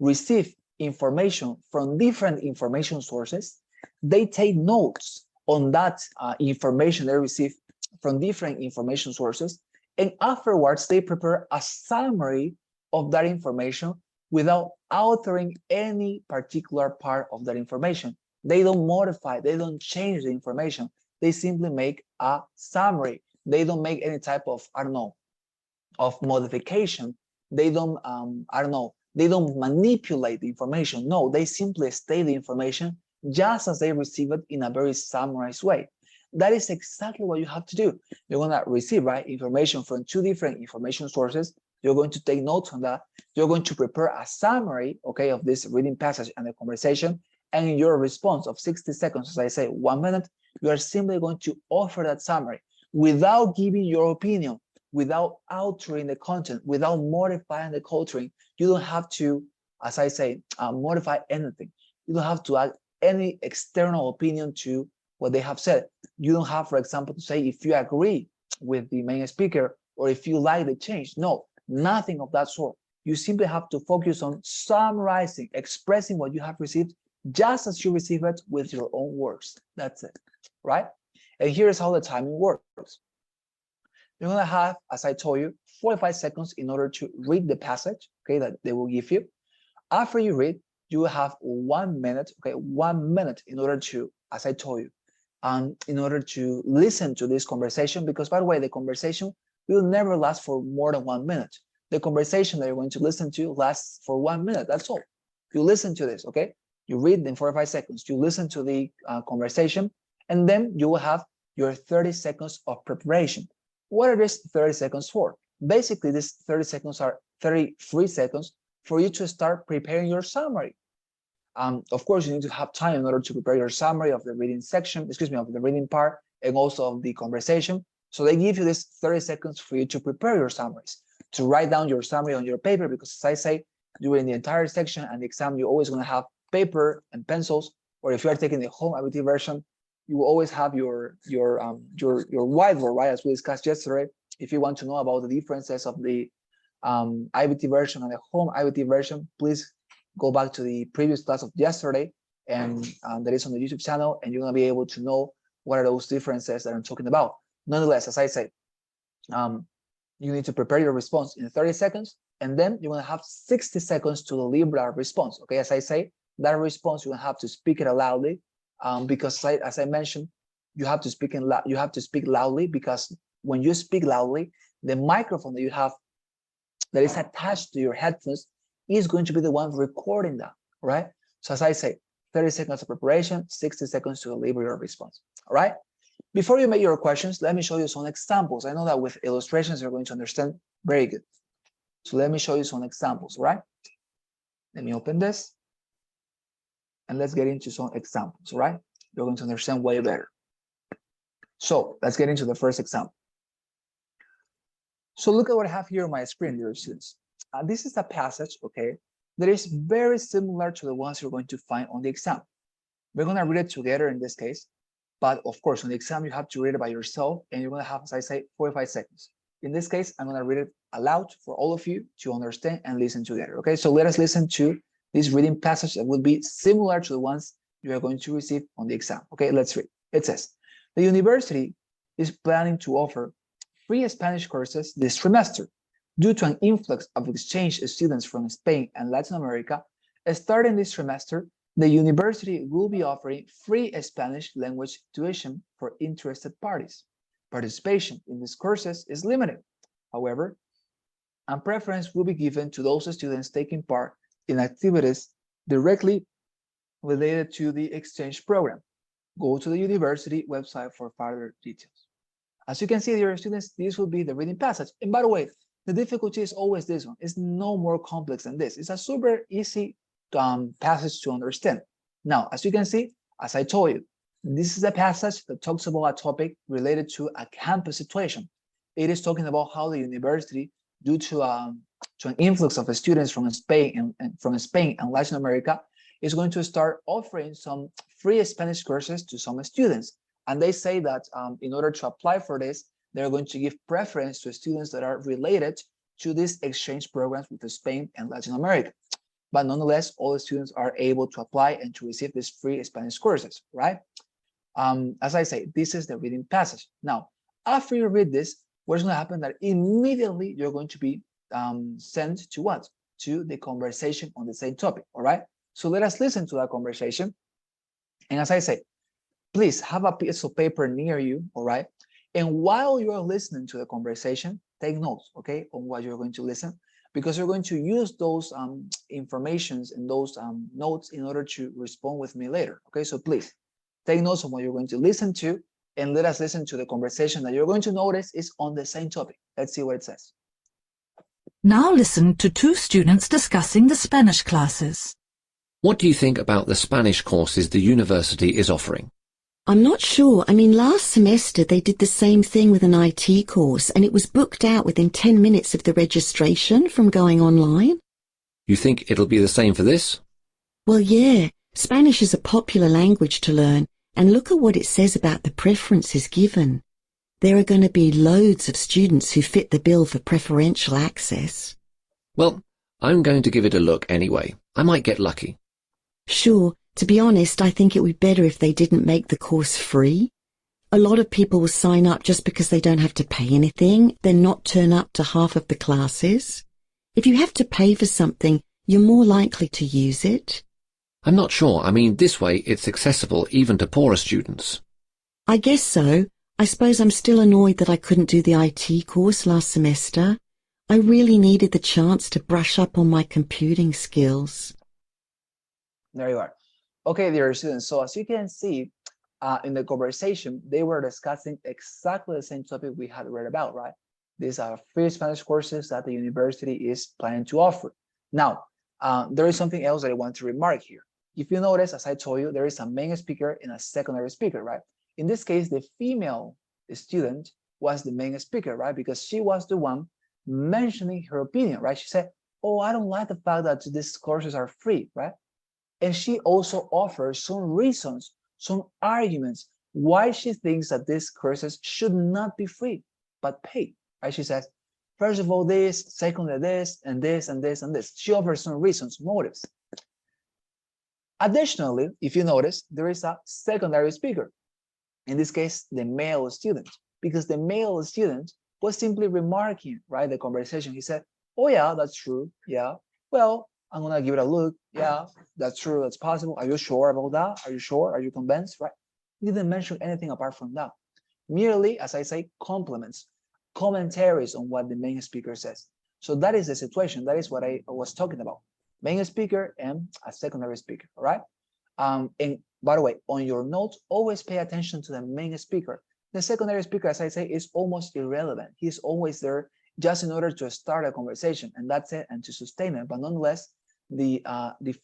receive information from different information sources. They take notes on that information they receive from different information sources, and afterwards they prepare a summary of that information without altering any particular part of that information. They don't modify, they don't change the information. They simply make a summary. They don't make any type of, I don't know, of modification. They don't, I don't know, they don't manipulate the information. No, they simply state the information just as they receive it in a very summarized way. That is exactly what you have to do. You're going to receive, right, information from two different information sources. You're going to take notes on that. You're going to prepare a summary, okay, of this reading passage and the conversation. And in your response of 60 seconds, as I say, 1 minute, you are simply going to offer that summary without giving your opinion, without altering the content, without modifying the culturing. You don't have to, as I say, modify anything. You don't have to add any external opinion to what they have said. You don't have, for example, to say if you agree with the main speaker or if you like the change. No, nothing of that sort. You simply have to focus on summarizing, expressing what you have received just as you receive it with your own words. That's it, right? And here's how the timing works. You're going to have, as I told you, 45 seconds in order to read the passage, okay, that they will give you. After you read, you will have 1 minute, okay, 1 minute in order to, as I told you, in order to listen to this conversation, because by the way, the conversation will never last for more than 1 minute. The conversation that you're going to listen to lasts for 1 minute, that's all. You listen to this, okay? You read in 45 seconds, you listen to the conversation, and then you will have your 30 seconds of preparation. What are these 30 seconds for? Basically, these 30 seconds are 30 free seconds for you to start preparing your summary. Of course, you need to have time in order to prepare your summary of the reading section, excuse me, of the reading part, and also of the conversation. So they give you this 30 seconds for you to prepare your summaries, to write down your summary on your paper, because as I say, during the entire section and the exam, you're always going to have paper and pencils, or if you are taking the home IBT version, you will always have your whiteboard, right, as we discussed yesterday. If you want to know about the differences of the IBT version and the home IBT version, please go back to the previous class of yesterday, and that is on the YouTube channel, and you're going to be able to know what are those differences that I'm talking about. Nonetheless, as I say, you need to prepare your response in 30 seconds, and then you're going to have 60 seconds to deliver that response. Okay, as I say, that response you're going to have to speak it loudly, because as I mentioned, you have to speak loudly, because when you speak loudly, the microphone that you have that is attached to your headphones is going to be the one recording that, right? So as I say, 30 seconds of preparation, 60 seconds to deliver your response, all right? Before you make your questions, let me show you some examples. I know that with illustrations, you're going to understand very good. So let me show you some examples, right? Let me open this. And let's get into some examples, right? You're going to understand way better. So let's get into the first example. So look at what I have here on my screen, dear students. This is a passage, okay, that is very similar to the ones you're going to find on the exam. We're going to read it together in this case, but of course, on the exam, you have to read it by yourself, and you're going to have, as I say, 45 seconds. In this case, I'm going to read it aloud for all of you to understand and listen together, okay? So let us listen to this reading passage that will be similar to the ones you are going to receive on the exam, okay? Let's read. It says, the university is planning to offer free Spanish courses this trimester. Due to an influx of exchange students from Spain and Latin America, starting this trimester, the university will be offering free Spanish language tuition for interested parties. Participation in these courses is limited. However, a preference will be given to those students taking part in activities directly related to the exchange program. Go to the university website for further details. As you can see, dear students, this will be the reading passage. And by the way, the difficulty is always this one. It's no more complex than this. It's a super easy passage to understand. Now, as you can see, as I told you, this is a passage that talks about a topic related to a campus situation. it is talking about how the university, due to an influx of students from Spain and Latin America, is going to start offering some free Spanish courses to some students. And they say that in order to apply for this, they're going to give preference to students that are related to these exchange programs with Spain and Latin America. But nonetheless, all the students are able to apply and to receive these free Spanish courses, right? As I say, this is the reading passage. Now, after you read this, what's going to happen that immediately you're going to be sent to what? To the conversation on the same topic, all right? So let us listen to that conversation. And as I say, please have a piece of paper near you, all right? And while you're listening to the conversation, take notes, okay, on what you're going to listen, because you're going to use those informations and those notes in order to respond with me later, okay? So please take notes on what you're going to listen to, and let us listen to the conversation that you're going to notice is on the same topic. Let's see what it says. Now listen to two students discussing the Spanish classes. What do you think about the Spanish courses the university is offering? I'm not sure. I mean, last semester they did the same thing with an IT course, and it was booked out within 10 minutes of the registration from going online. You think it'll be the same for this? Well, yeah. Spanish is a popular language to learn, and look at what it says about the preferences given. There are going to be loads of students who fit the bill for preferential access. Well, I'm going to give it a look anyway. I might get lucky. Sure. To be honest, I think it would be better if they didn't make the course free. A lot of people will sign up just because they don't have to pay anything, then not turn up to half of the classes. If you have to pay for something, you're more likely to use it. I'm not sure. I mean, this way it's accessible even to poorer students. I guess so. I suppose I'm still annoyed that I couldn't do the IT course last semester. I really needed the chance to brush up on my computing skills. There you are. Okay, dear students, so as you can see in the conversation, they were discussing exactly the same topic we had read about, right? These are free Spanish courses that the university is planning to offer. Now, there is something else that I want to remark here. If you notice, as I told you, there is a main speaker and a secondary speaker, right? In this case, the female student was the main speaker, right? Because she was the one mentioning her opinion, right? She said, oh, I don't like the fact that these courses are free, right? And she also offers some reasons, some arguments why she thinks that these courses should not be free, but paid, right? She says, first of all, this, secondly, this, and this, and this, and this. She offers some reasons, motives. Additionally, if you notice, there is a secondary speaker. In this case, the male student, because the male student was simply remarking, right, the conversation. He said, oh yeah, that's true, yeah. Well, I'm gonna give it a look. Yeah, that's true, that's possible. Are you sure about that? Are you sure? Are you convinced? Right? He didn't mention anything apart from that. Merely, as I say, compliments, commentaries on what the main speaker says. So that is the situation. That is what I was talking about. Main speaker and a secondary speaker, all right? And by the way, on your notes, always pay attention to the main speaker. The secondary speaker, as I say, is almost irrelevant. He's always there just in order to start a conversation, and that's it, and to sustain it. But nonetheless, the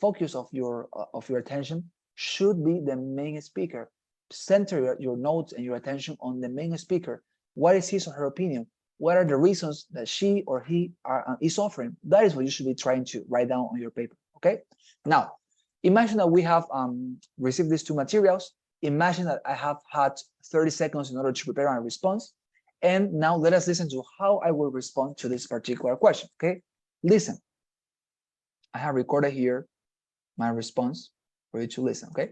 focus of your attention should be the main speaker. Center your notes and your attention on the main speaker. What is his or her opinion? What are the reasons that she or he is offering? That is what you should be trying to write down on your paper, okay? Now, imagine that we have received these two materials. Imagine that I have had 30 seconds in order to prepare my response. And now let us listen to how I will respond to this particular question, okay? Listen. I have recorded here my response for you to listen, okay?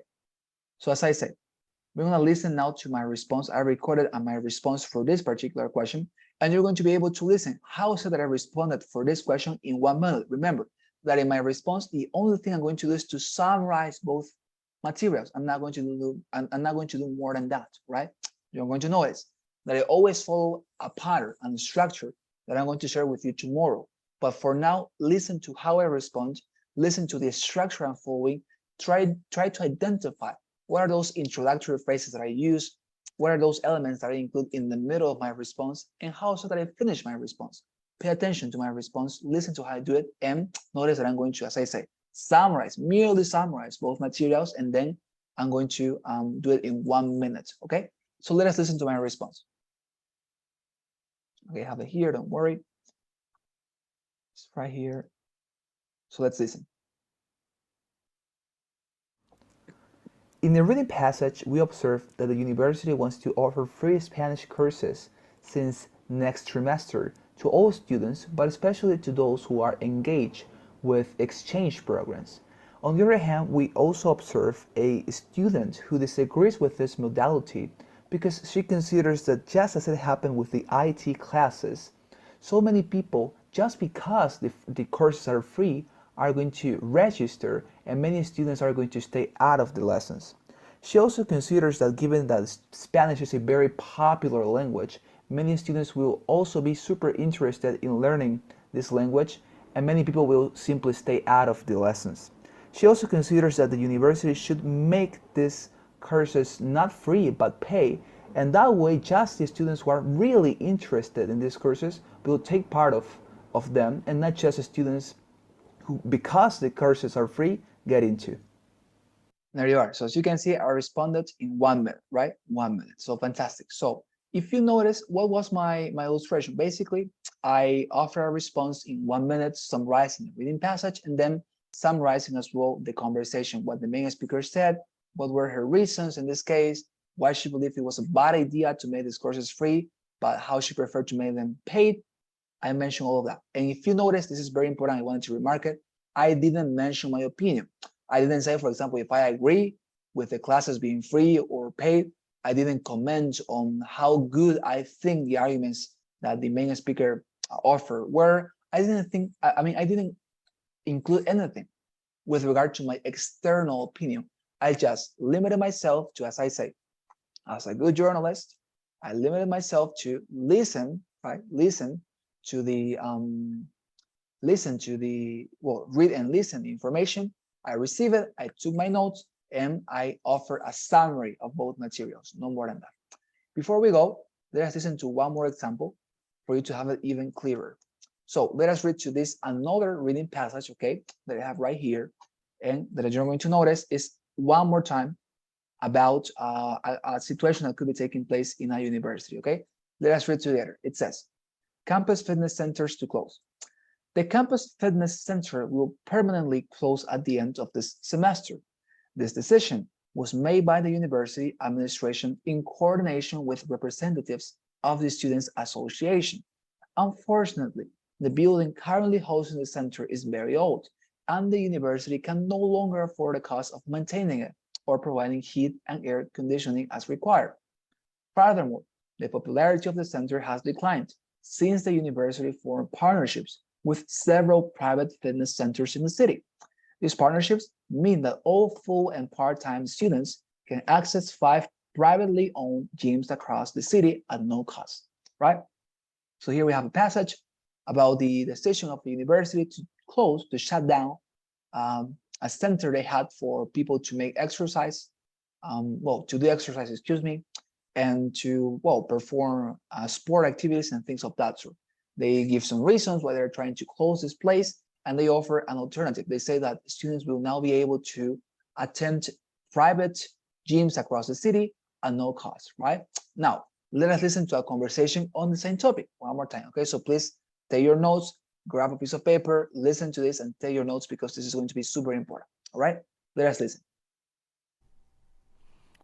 So as I said, we're gonna listen now to my response. I recorded my response for this particular question, and you're going to be able to listen. How is it that I responded for this question in 1 minute? Remember that in my response, the only thing I'm going to do is to summarize both materials. I'm not going to do more than that, right? You're going to notice that I always follow a pattern and structure that I'm going to share with you tomorrow. But for now, listen to how I respond, listen to the structure I'm following, try to identify what are those introductory phrases that I use, what are those elements that I include in the middle of my response, and how so that I finish my response. Pay attention to my response, listen to how I do it, and notice that I'm going to, as I say, merely summarize both materials, and then I'm going to do it in 1 minute, okay? So let us listen to my response. Okay, I have it here, don't worry. It's right here. So let's listen. In the reading passage, we observe that the university wants to offer free Spanish courses since next trimester to all students, but especially to those who are engaged with exchange programs. On the other hand, we also observe a student who disagrees with this modality because she considers that just as it happened with the IT classes, so many people, just because the courses are free, are going to register and many students are going to stay out of the lessons. She also considers that given that Spanish is a very popular language, many students will also be super interested in learning this language and many people will simply stay out of the lessons. She also considers that the university should make these courses not free but pay, and that way just the students who are really interested in these courses will take part of them and not just the students who, because the courses are free, get into. There you are. So as you can see, I responded in 1 minute, right? 1 minute. So fantastic. So if you notice, what was my illustration? Basically, I offer a response in 1 minute, summarizing the reading passage, and then summarizing as well the conversation, what the main speaker said, what were her reasons in this case, why she believed it was a bad idea to make these courses free, but how she preferred to make them paid. I mentioned all of that. And if you notice, this is very important, I wanted to remark it, I didn't mention my opinion. I didn't say, for example, if I agree with the classes being free or paid. I didn't comment on how good I think the arguments that the main speaker offered were. I didn't include anything with regard to my external opinion. I just limited myself to, as I say, as a good journalist, I limited myself to listen, right? Listen to the read and listen the information. I receive it, I took my notes, and I offer a summary of both materials, no more than that. Before we go, let us listen to one more example for you to have it even clearer. So let us read to this another reading passage, okay, that I have right here, and that you're going to notice is one more time about a situation that could be taking place in a university, okay? Let us read together. It says, campus fitness centers to close. The campus fitness center will permanently close at the end of this semester. This decision was made by the university administration in coordination with representatives of the Students' Association. Unfortunately, the building currently hosting the center is very old, and the university can no longer afford the cost of maintaining it or providing heat and air conditioning as required. Furthermore, the popularity of the center has declined since the university formed partnerships with several private fitness centers in the city. These partnerships mean that all full and part-time students can access 5 privately owned gyms across the city at no cost, right? So here we have a passage about the decision of the university to close, to shut down a center they had for people to make exercise, to do exercise, excuse me, and to, perform sport activities and things of that sort. They give some reasons why they're trying to close this place, and they offer an alternative. They say that students will now be able to attend private gyms across the city at no cost, right? Now, let us listen to a conversation on the same topic one more time, okay? So please take your notes, grab a piece of paper, listen to this, and take your notes because this is going to be super important, all right? Let us listen.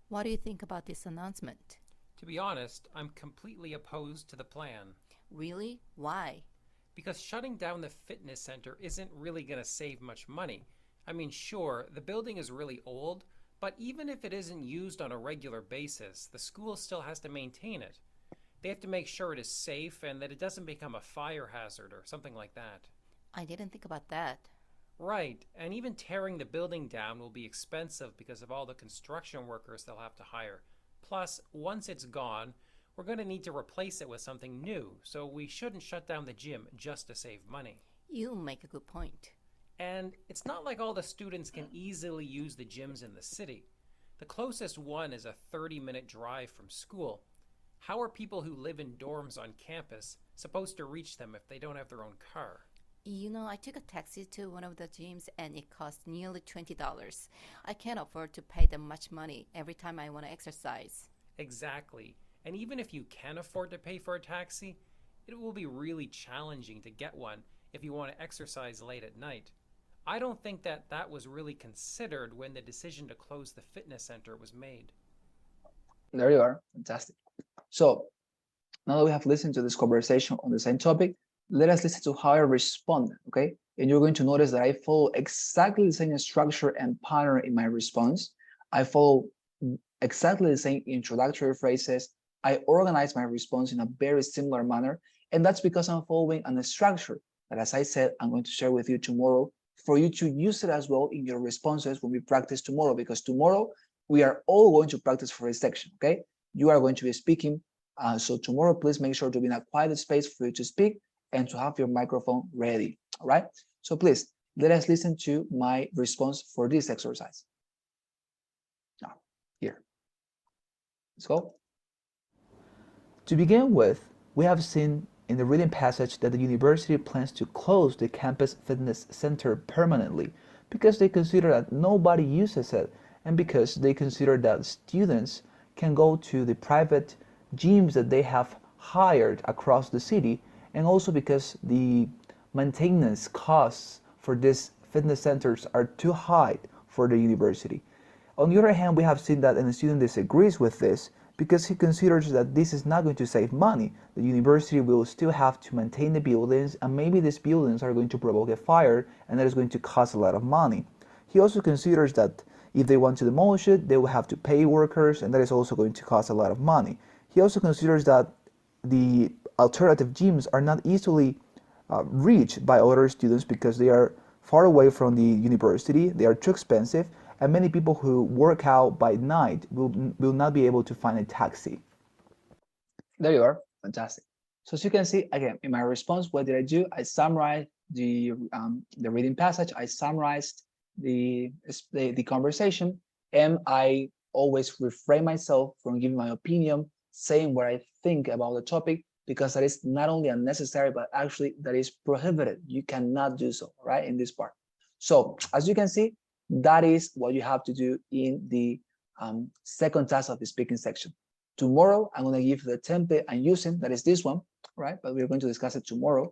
What do you think about this announcement? To be honest, I'm completely opposed to the plan. Really? Why? Because shutting down the fitness center isn't really going to save much money. I mean, sure, the building is really old, but even if it isn't used on a regular basis, the school still has to maintain it. They have to make sure it is safe and that it doesn't become a fire hazard or something like that. I didn't think about that. Right, and even tearing the building down will be expensive because of all the construction workers they'll have to hire. Plus, once it's gone, we're going to need to replace it with something new, so we shouldn't shut down the gym just to save money. You make a good point. And it's not like all the students can easily use the gyms in the city. The closest one is a 30-minute drive from school. How are people who live in dorms on campus supposed to reach them if they don't have their own car? You know, I took a taxi to one of the gyms and it cost nearly $20. I can't afford to pay them much money every time I want to exercise. Exactly. And even if you can afford to pay for a taxi, it will be really challenging to get one if you want to exercise late at night. I don't think that was really considered when the decision to close the fitness center was made. There you are. Fantastic. So now that we have listened to this conversation on the same topic, let us listen to how I respond, okay? And you're going to notice that I follow exactly the same structure and pattern in my response. I follow exactly the same introductory phrases. I organize my response in a very similar manner, and that's because I'm following a structure that, as I said, I'm going to share with you tomorrow for you to use it as well in your responses when we practice tomorrow, because tomorrow we are all going to practice for a section, okay? You are going to be speaking, so tomorrow, please make sure to be in a quiet space for you to speak and to have your microphone ready, all right? So please, let us listen to my response for this exercise. Now, here. Let's go. To begin with, we have seen in the reading passage that the university plans to close the campus fitness center permanently because they consider that nobody uses it and because they consider that students can go to the private gyms that they have hired across the city, and also because the maintenance costs for these fitness centers are too high for the university. On the other hand, we have seen that a student disagrees with this because he considers that this is not going to save money. The university will still have to maintain the buildings, and maybe these buildings are going to provoke a fire, and that is going to cost a lot of money. He also considers that if they want to demolish it, they will have to pay workers, and that is also going to cost a lot of money. He also considers that the alternative gyms are not easily reached by other students because they are far away from the university, they are too expensive, and many people who work out by night will not be able to find a taxi. There you are. Fantastic. So as you can see, again, in my response, what did I do? I summarized the reading passage, I summarized the conversation, and I always refrain myself from giving my opinion, saying what I think about the topic, because that is not only unnecessary, but actually that is prohibited. You cannot do so, right, in this part. So as you can see, that is what you have to do in the second task of the speaking section. Tomorrow, I'm going to give the template I'm using, that is this one, right? But we're going to discuss it tomorrow.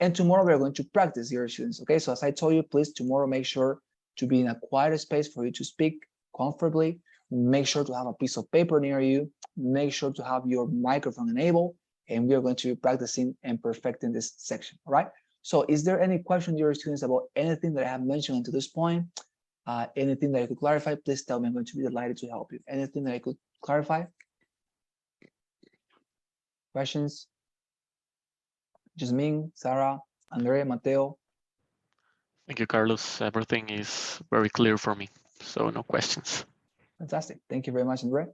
And tomorrow we're going to practice, dear students, okay? So as I told you, please tomorrow make sure to be in a quiet space for you to speak comfortably. Make sure to have a piece of paper near you. Make sure to have your microphone enabled. And we are going to be practicing and perfecting this section, all right? So is there any question, dear students, about anything that I have mentioned until this point? Anything that I could clarify, please tell me. I'm going to be delighted to help you. Anything that I could clarify? Questions? Jasmine, Sarah, Andrea, Mateo? Thank you, Carlos. Everything is very clear for me, so no questions. Fantastic. Thank you very much, Andrea.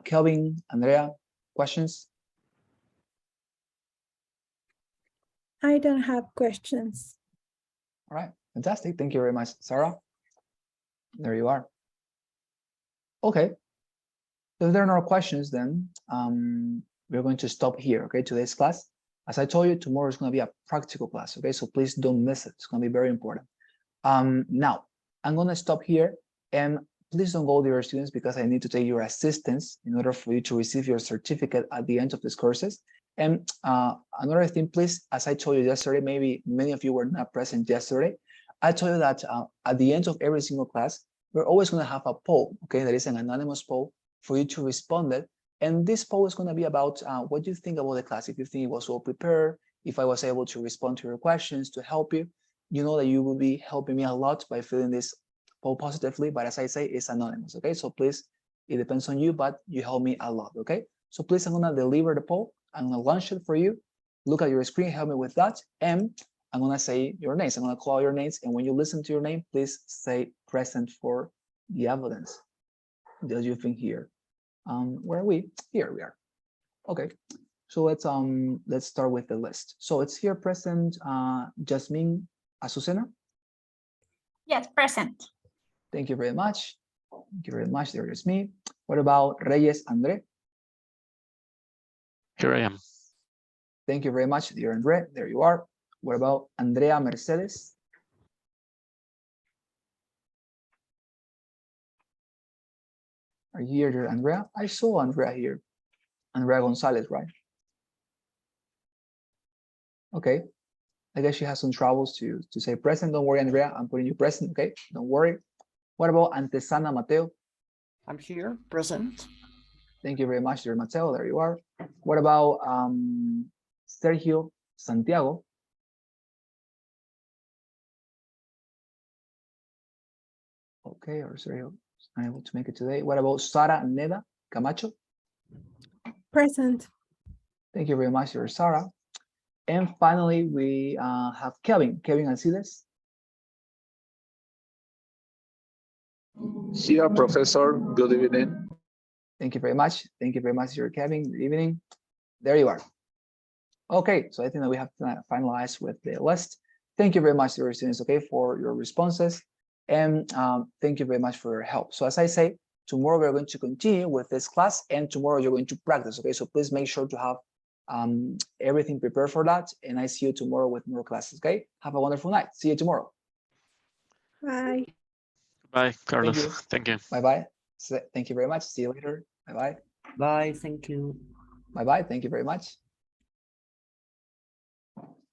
Kelvin, Andrea, questions? I don't have questions. All right, fantastic. Thank you very much, Sarah. There you are. Okay. So if there are no questions, then we're going to stop here, okay, today's class. As I told you, tomorrow is going to be a practical class, okay? So please don't miss it. It's going to be very important. Now, I'm going to stop here, and please don't go, dear students, because I need to take your assistance in order for you to receive your certificate at the end of these courses. And another thing, please, as I told you yesterday, maybe many of you were not present yesterday, I told you that at the end of every single class, we're always going to have a poll, okay? That is an anonymous poll for you to respond it. And this poll is going to be about what you think about the class. If you think it was well prepared, if I was able to respond to your questions to help you, you know that you will be helping me a lot by filling this poll positively. But as I say, it's anonymous, okay? So please, it depends on you, but you help me a lot, okay? So please, I'm going to deliver the poll. I'm going to launch it for you. Look at your screen, help me with that. And I'm going to say your names. I'm going to call your names. And when you listen to your name, please say present for the evidence that you think here. Where are we? Here we are. Okay, so let's start with the list. So it's here present, Jasmine Azucena. Yes, present. Thank you very much. Thank you very much. There is me. What about Reyes Andre? Here I am. Thank you very much, dear Andre. There you are. What about Andrea Mercedes? Are you here, dear Andrea? I saw Andrea here. Andrea Gonzalez, right? Okay. I guess she has some troubles to say present. Don't worry, Andrea. I'm putting you present. Okay. Don't worry. What about Antesana Mateo? I'm here, present. Thank you very much, dear Mateo. There you are. What about Sergio Santiago? Okay, or Sergio is unable to make it today. What about Sara Neda Camacho? Present. Thank you very much, dear Sara. And finally, we have Kevin Alcides. Here, Professor. Good evening. Thank you very much. Thank you very much, dear Kevin. Good evening. There you are. Okay, so I think that we have finalized with the list. Thank you very much, dear students, okay, for your responses. And thank you very much for your help. So as I say, tomorrow we're going to continue with this class, and tomorrow you're going to practice, okay? So please make sure to have everything prepared for that. And I see you tomorrow with more classes, okay? Have a wonderful night. See you tomorrow. Bye. Bye, Carlos. you. Thank you. Bye-bye. Thank you very much. See you later. Bye-bye. Bye, thank you. Bye-bye. Thank you very much.